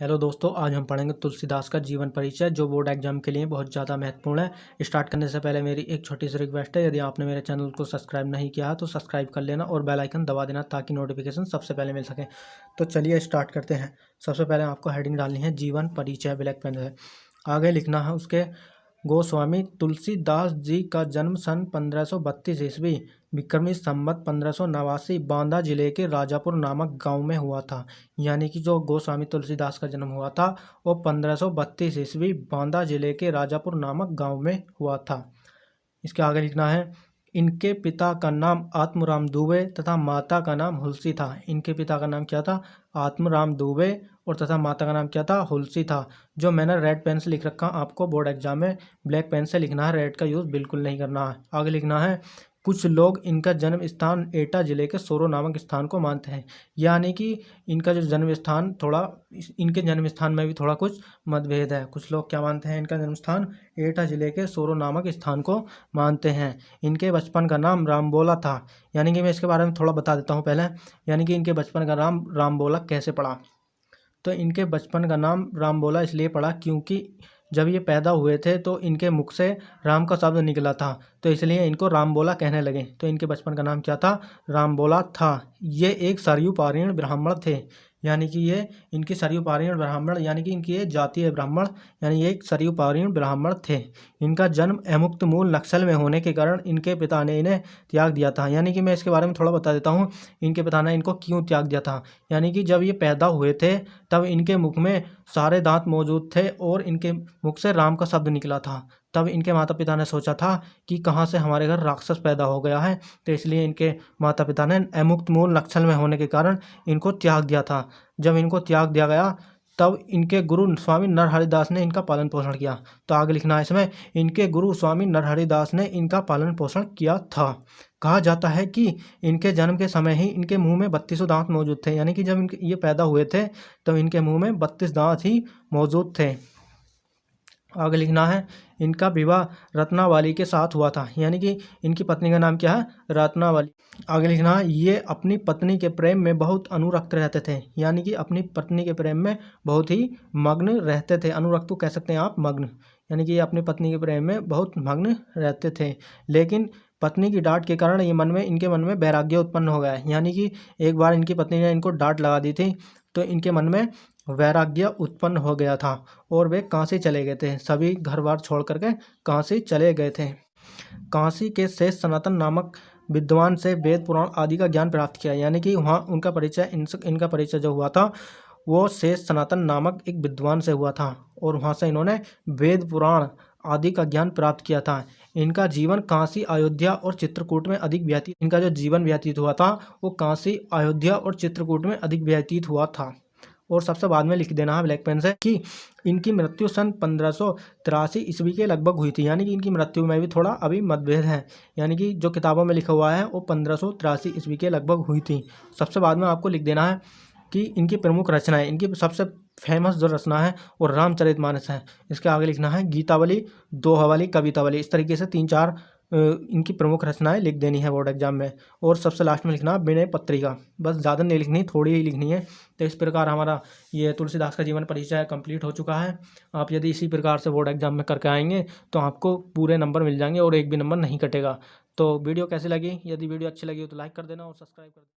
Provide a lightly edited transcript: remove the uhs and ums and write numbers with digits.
Hello दोस्तों, आज हम पढ़ेंगे तुलसीदास का जीवन परिचय जो बोर्ड एग्जाम के लिए बहुत ज़्यादा महत्वपूर्ण है। स्टार्ट करने से पहले मेरी एक छोटी सी रिक्वेस्ट है, यदि आपने मेरे चैनल को सब्सक्राइब नहीं किया है तो सब्सक्राइब कर लेना और बेल आइकन दबा देना ताकि नोटिफिकेशन सबसे पहले मिल सके। तो चलिए स्टार्ट करते हैं। सबसे पहले आपको हेडिंग डालनी है जीवन परिचय ब्लैक पेन से। आगे लिखना है उसके गोस्वामी तुलसीदास जी का जन्म सन 1532 ईस्वी विक्रमी संवत 1589 बांदा जिले के राजापुर नामक गांव में हुआ था। यानी कि जो गोस्वामी तुलसीदास का जन्म हुआ था वो 1532 ईस्वी बांदा जिले के राजापुर नामक गांव में हुआ था। इसके आगे लिखना है इनके पिता का नाम आत्मराम दुबे तथा माता का नाम हुलसी था। इनके पिता का नाम क्या था? आत्मराम दुबे और तथा माता का नाम क्या था? हुलसी था। जो मैंने रेड पेन से लिख रखा, आपको बोर्ड एग्जाम में ब्लैक पेन से लिखना है, रेड का यूज़ बिल्कुल नहीं करना है। आगे लिखना है कुछ लोग इनका जन्म स्थान एटा जिले के सोरो नामक स्थान को मानते हैं। यानी कि इनका जो जन्म स्थान इनके जन्म स्थान में भी थोड़ा कुछ मतभेद है। कुछ लोग क्या मानते हैं? इनका जन्म स्थान एटा जिले के सोरो नामक स्थान को मानते हैं। इनके बचपन का नाम रामबोला था। यानी कि मैं इसके बारे में थोड़ा बता देता हूँ पहले। यानी कि इनके बचपन का नाम रामबोला कैसे पड़ा? तो इनके बचपन का नाम रामबोला इसलिए पड़ा क्योंकि जब ये पैदा हुए थे तो इनके मुख से राम का शब्द निकला था, तो इसलिए इनको रामबोला कहने लगे। तो इनके बचपन का नाम क्या था? रामबोला था। ये एक सरयू पारीण ब्राह्मण थे। यानी कि ये इनकी सरयू पारीण ब्राह्मण, यानी कि इनकी ये जाति है ब्राह्मण, यानी ये एक सरयू पारीण ब्राह्मण थे। इनका जन्म अमुक्त मूल नक्सल में होने के कारण इनके पिता ने इन्हें त्याग दिया था। यानी कि मैं इसके बारे में थोड़ा बता देता हूँ, इनके पिता ने इनको क्यों त्याग दिया था। यानी कि जब ये पैदा हुए थे तब इनके मुख में सारे दांत मौजूद थे और इनके मुख से राम का शब्द निकला था। तब इनके माता पिता ने सोचा था कि कहाँ से हमारे घर राक्षस पैदा हो गया है, तो इसलिए इनके माता पिता ने अमुक्त मूल नक्सल में होने के कारण इनको त्याग दिया था। जब इनको त्याग दिया गया तब इनके गुरु स्वामी नरहरिदास ने इनका पालन पोषण किया। तो आगे लिखना है इसमें इनके गुरु स्वामी नरहरिदास ने इनका पालन पोषण किया था। कहा जाता है कि इनके जन्म के समय ही इनके मुंह में 32 दांत मौजूद थे। यानी कि जब ये पैदा हुए थे तब इनके मुंह में 32 दांत ही मौजूद थे। आगे लिखना है इनका विवाह रत्नावली के साथ हुआ था। यानी कि इनकी पत्नी का नाम क्या है? रत्नावली। आगे लिखना है ये अपनी पत्नी के प्रेम में बहुत अनुरक्त रहते थे। यानी कि अपनी पत्नी के प्रेम में बहुत ही मग्न रहते थे। अनुरक्त को कह सकते हैं आप मग्न। यानी कि ये अपनी पत्नी के प्रेम में बहुत मग्न रहते थे। लेकिन पत्नी की डांट के कारण इनके मन में वैराग्य उत्पन्न हो गया। यानी कि एक बार इनकी पत्नी ने इनको डांट लगा दी थी तो इनके मन में वैराग्य उत्पन्न हो गया था और वे काशी चले गए थे। सभी घर बार छोड़ करके काशी चले गए थे। काशी के शेष सनातन नामक विद्वान से वेद पुराण आदि का ज्ञान प्राप्त किया। यानी कि वहाँ उनका परिचय इनका परिचय जो हुआ था वो शेष सनातन नामक एक विद्वान से हुआ था और वहाँ से इन्होंने वेद पुराण आदि का ज्ञान प्राप्त किया था। इनका जीवन काशी, अयोध्या और चित्रकूट में अधिक व्यतीत इनका जो जीवन व्यतीत हुआ था वो काशी, अयोध्या और चित्रकूट में अधिक व्यतीत हुआ था। और सबसे बाद में लिख देना है ब्लैक पेन से कि इनकी मृत्यु सन 1583 ईस्वी के लगभग हुई थी। यानी कि इनकी मृत्यु में भी थोड़ा अभी मतभेद है। यानी कि जो किताबों में लिखा हुआ है वो 1583 ईस्वी के लगभग हुई थी। सबसे बाद में आपको लिख देना है कि इनकी प्रमुख रचनाएं, इनकी सबसे फेमस जो रचना है वो रामचरितमानस है। इसके आगे लिखना है गीतावली, दोहावली, कवितावली। इस तरीके से 3-4 इनकी प्रमुख रचनाएं लिख देनी है बोर्ड एग्जाम में। और सबसे लास्ट में लिखना विनय पत्रिका। बस ज़्यादा नहीं लिखनी, थोड़ी ही लिखनी है। तो इस प्रकार हमारा ये तुलसीदास का जीवन परिचय कंप्लीट हो चुका है। आप यदि इसी प्रकार से बोर्ड एग्जाम में करके आएंगे तो आपको पूरे नंबर मिल जाएंगे और एक भी नंबर नहीं कटेगा। तो वीडियो कैसी लगी? यदि वीडियो अच्छी लगी हो तो लाइक कर देना और सब्सक्राइब कर देना।